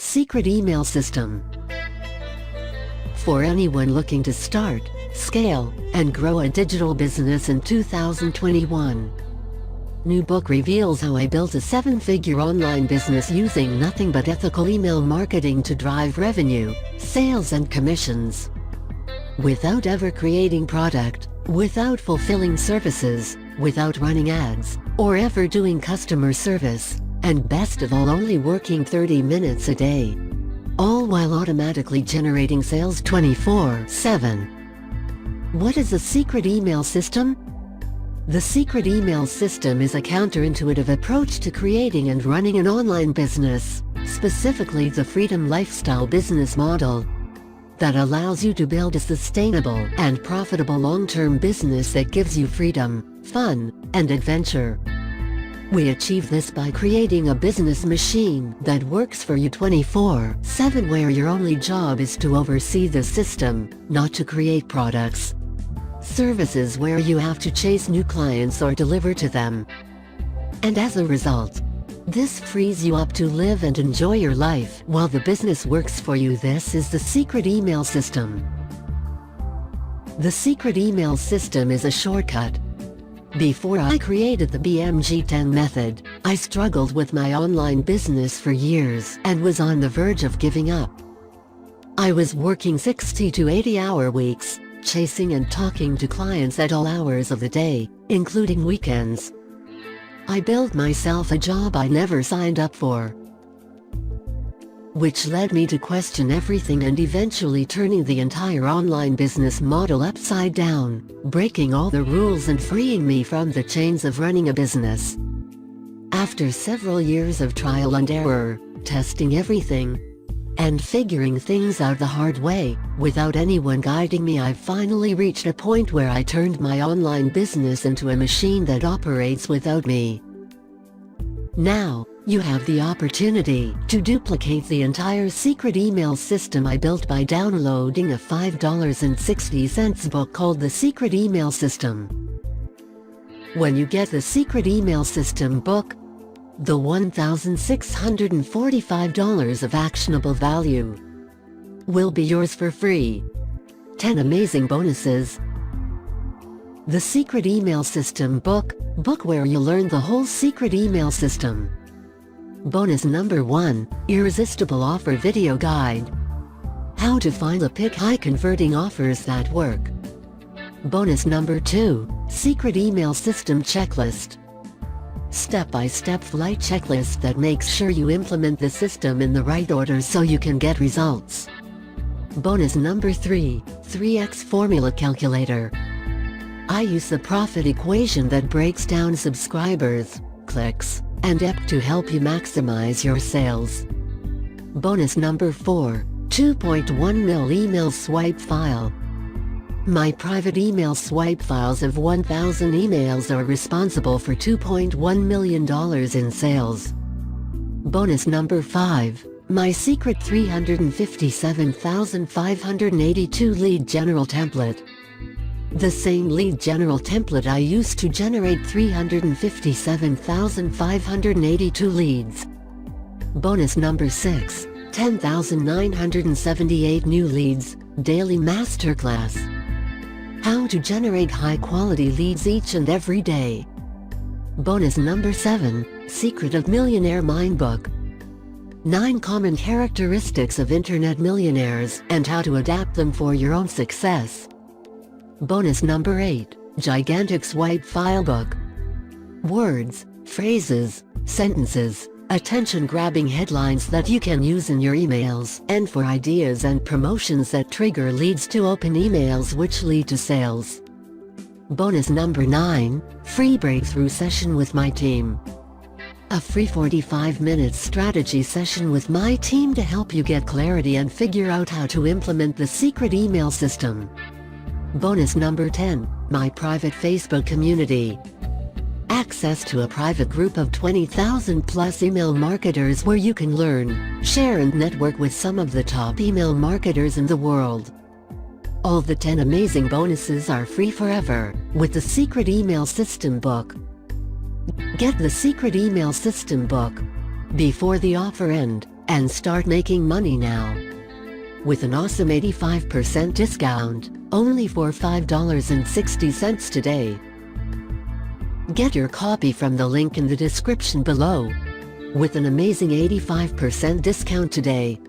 Secret email system. For anyone looking to start, scale, and grow a digital business in 2021. New book reveals how I built a 7-figure online business using nothing but ethical email marketing to drive revenue, sales and commissions. Without ever creating product, without fulfilling services, without running ads, or ever doing customer service, and best of all only working 30 minutes a day. All while automatically generating sales 24/7. What is a secret email system? The secret email system is a counterintuitive approach to creating and running an online business, specifically the Freedom Lifestyle business model, that allows you to build a sustainable and profitable long-term business that gives you freedom, fun, and adventure. We achieve this by creating a business machine that works for you 24/7, where your only job is to oversee the system, not to create products, services where you have to chase new clients or deliver to them. And as a result, this frees you up to live and enjoy your life while the business works for you. This is the secret email system. The secret email system is a shortcut. Before I created the BMG10 method, I struggled with my online business for years and was on the verge of giving up. I was working 60 to 80-hour weeks, chasing and talking to clients at all hours of the day, including weekends. I billed myself a job I never signed up for, which led me to question everything and eventually turning the entire online business model upside down, breaking all the rules and freeing me from the chains of running a business. After several years of trial and error, testing everything, and figuring things out the hard way, without anyone guiding me, I finally reached a point where I turned my online business into a machine that operates without me. Now, you have the opportunity to duplicate the entire secret email system I built by downloading a $5.60 book called The Secret Email System. When you get the Secret Email System book, the $1,645 of actionable value will be yours for free. 10 amazing bonuses. The Secret Email System book where you learn the whole secret email system. Bonus number 1, Irresistible Offer Video Guide. How to find the pick high converting offers that work. Bonus number 2, Secret Email System Checklist. Step-by-step flight checklist that makes sure you implement the system in the right order so you can get results. Bonus number 3, 3x Formula Calculator. I use the profit equation that breaks down subscribers, clicks, and EP to help you maximize your sales. Bonus number 4, 2.1 mil email swipe file. My private email swipe files of 1,000 emails are responsible for $2.1 million in sales. Bonus number 5, my secret 357,582 lead general template. The same lead general template I used to generate 357,582 leads. Bonus number 6, 10,978 new leads, daily masterclass. How to generate high-quality leads each and every day. Bonus number 7, Secret of Millionaire Mind Book. 9 common characteristics of internet millionaires and how to adapt them for your own success. Bonus number 8, Gigantic Swipe File Book. Words, phrases, sentences, attention-grabbing headlines that you can use in your emails and for ideas and promotions that trigger leads to open emails which lead to sales. Bonus number 9, Free Breakthrough Session with my team. A free 45-minute strategy session with my team to help you get clarity and figure out how to implement the secret email system. Bonus number 10, my private Facebook community. Access to a private group of 20,000 plus email marketers where you can learn, share and network with some of the top email marketers in the world. All the 10 amazing bonuses are free forever with the Secret Email System book. Get the Secret Email System book before the offer end and start making money now. With an awesome 85% discount, only for $5.60 today. Get your copy from the link in the description below. With an amazing 85% discount today,